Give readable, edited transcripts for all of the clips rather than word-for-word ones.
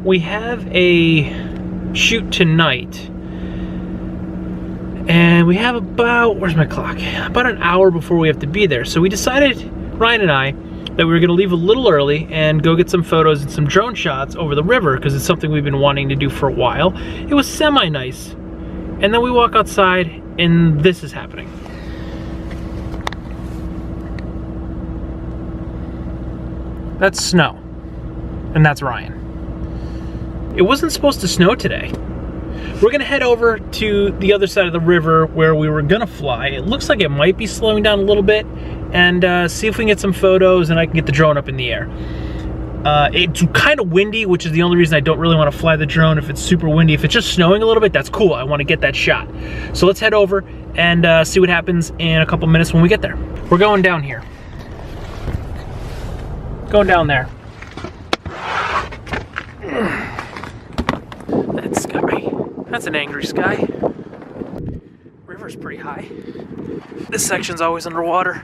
We have a shoot tonight, and we have about, where's my clock? About an hour before we have to be there. So we decided, Ryan and I, that we were gonna leave a little early and go get some photos and some drone shots over the river, because it's something we've been wanting to do for a while. It was semi-nice. And then we walk outside and this is happening. That's snow, and that's Ryan. It wasn't supposed to snow today. We're gonna head over to the other side of the river where we were gonna fly. It looks like it might be slowing down a little bit, and see if we can get some photos and I can get the drone up in the air. It's kind of windy, which is the only reason I don't really want to fly the drone if it's super windy. If it's just snowing a little bit, that's cool. I want to get that shot. So let's head over and see what happens in a couple minutes when we get there. We're going down here. Going down there. That sky. That's an angry sky. River's pretty high. This section's always underwater.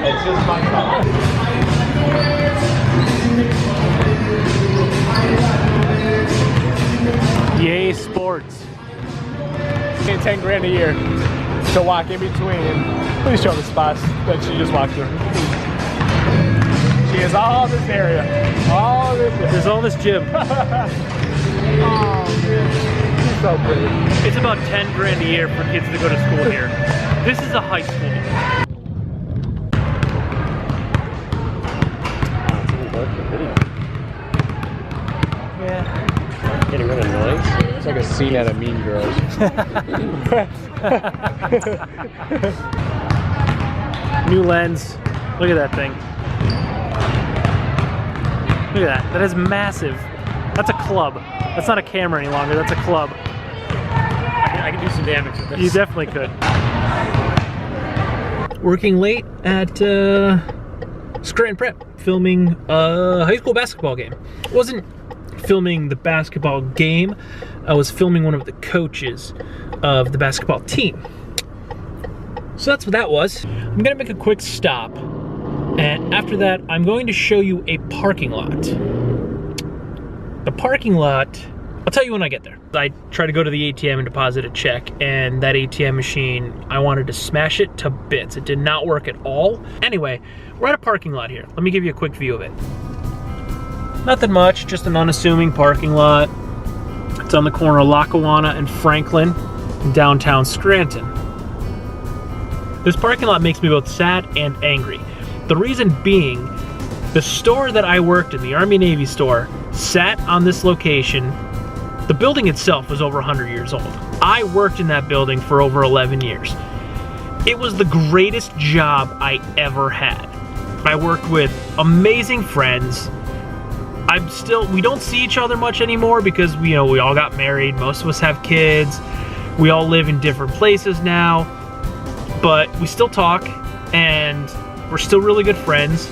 It's just my car. Yay, sports. Paying 10 grand a year to walk in between. Please show the spots that she just walked through. She has all this area. All this area. There's all this gym. Oh, man. She's so pretty. It's about 10 grand a year for kids to go to school here. This is a high school. Yeah. Getting rid of noise. It's like a scene out of Mean Girls. New lens. Look at that thing. Look at that. That is massive. That's a club. That's not a camera any longer. That's a club. I can do some damage with this. You definitely could. working late at Scranton Prep, filming a high school basketball game. It wasn't filming the basketball game, I was filming one of the coaches of the basketball team. So that's what that was. I'm gonna make a quick stop, and after that, I'm going to show you a parking lot. The parking lot, I'll tell you when I get there. I tried to go to the ATM and deposit a check, and that ATM machine, I wanted to smash it to bits. It did not work at all. Anyway, we're at a parking lot here. Let me give you a quick view of it. Nothing much, just an unassuming parking lot. It's on the corner of Lackawanna and Franklin in downtown Scranton. This parking lot makes me both sad and angry. The reason being, the store that I worked in, the Army Navy store, sat on this location. The building itself was over 100 years old. I worked in that building for over 11 years. It was the greatest job I ever had. I worked with amazing friends. We don't see each other much anymore because we all got married. Most of us have kids. We all live in different places now, but we still talk and we're still really good friends.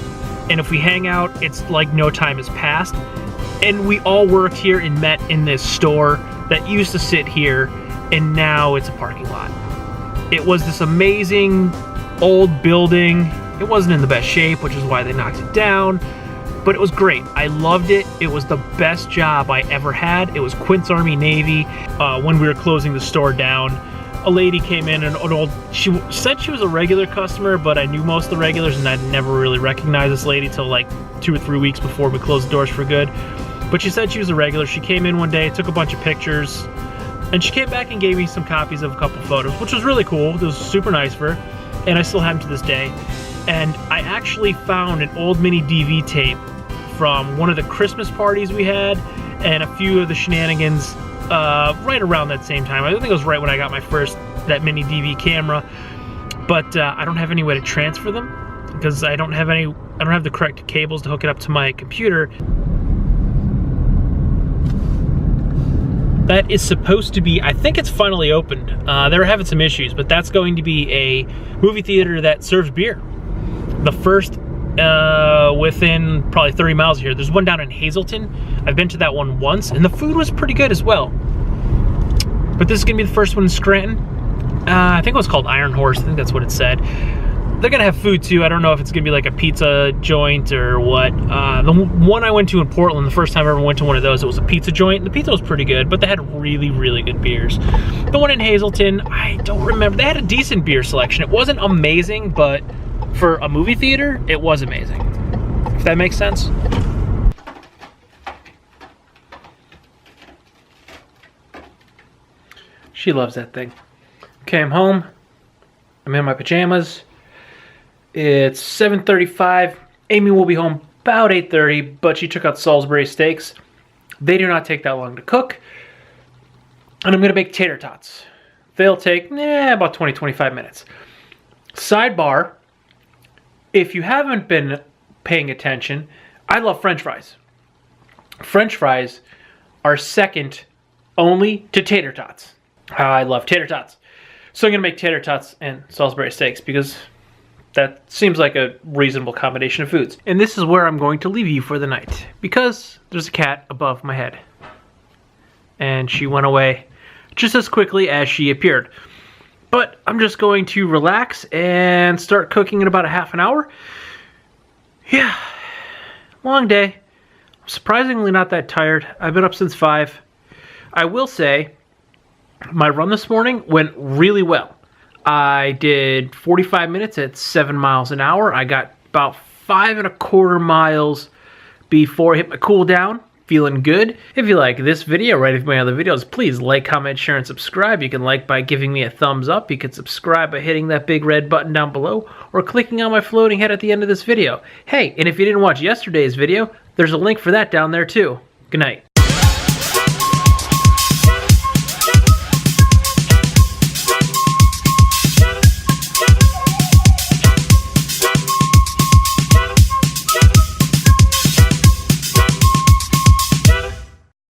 And if we hang out, it's like no time has passed. And we all worked here and met in this store that used to sit here, and now it's a parking lot. It was this amazing old building. It wasn't in the best shape, which is why they knocked it down, but it was great. I loved it. It was the best job I ever had. It was Quince Army Navy. When we were closing the store down, a lady came in, and she said she was a regular customer, but I knew most of the regulars, and I'd never really recognized this lady till like 2 or 3 weeks before we closed the doors for good. But she said she was a regular. She came in one day, took a bunch of pictures, and she came back and gave me some copies of a couple photos, which was really cool. It was super nice of her, and I still have them to this day. And I actually found an old mini DV tape from one of the Christmas parties we had, and a few of the shenanigans right around that same time. I think it was right when I got my first that mini DV camera, but I don't have any way to transfer them because I don't have the correct cables to hook it up to my computer. That is supposed to be, I think it's finally opened. They were having some issues, but that's going to be a movie theater that serves beer. The first within probably 30 miles of here. There's one down in Hazleton. I've been to that one once, and the food was pretty good as well. But this is gonna be the first one in Scranton. I think it was called Iron Horse. I think that's what it said. They're gonna have food too. I don't know if it's gonna be like a pizza joint or what. The one I went to in Portland, the first time I ever went to one of those, it was a pizza joint. The pizza was pretty good, but they had really, really good beers. The one in Hazleton, I don't remember. They had a decent beer selection. It wasn't amazing, but for a movie theater, it was amazing. If that makes sense. She loves that thing. Came home. I'm in my pajamas. It's 7:35. Amy will be home about 8:30, but she took out Salisbury steaks. They do not take that long to cook. And I'm gonna make tater tots. They'll take about 20-25 minutes. Sidebar, if you haven't been paying attention, I love French fries. French fries are second only to tater tots. I love tater tots. So I'm gonna make tater tots and Salisbury steaks because that seems like a reasonable combination of foods. And this is where I'm going to leave you for the night because there's a cat above my head. And she went away just as quickly as she appeared. But I'm just going to relax and start cooking in about a half an hour. Yeah, long day. I'm surprisingly not that tired. I've been up since 5. I will say, my run this morning went really well. I did 45 minutes at 7 miles an hour. I got about 5.25 miles before I hit my cool down. Feeling good. If you like this video or any of my other videos, please like, comment, share, and subscribe. You can like by giving me a thumbs up. You can subscribe by hitting that big red button down below or clicking on my floating head at the end of this video. Hey, and if you didn't watch yesterday's video, there's a link for that down there too. Good night.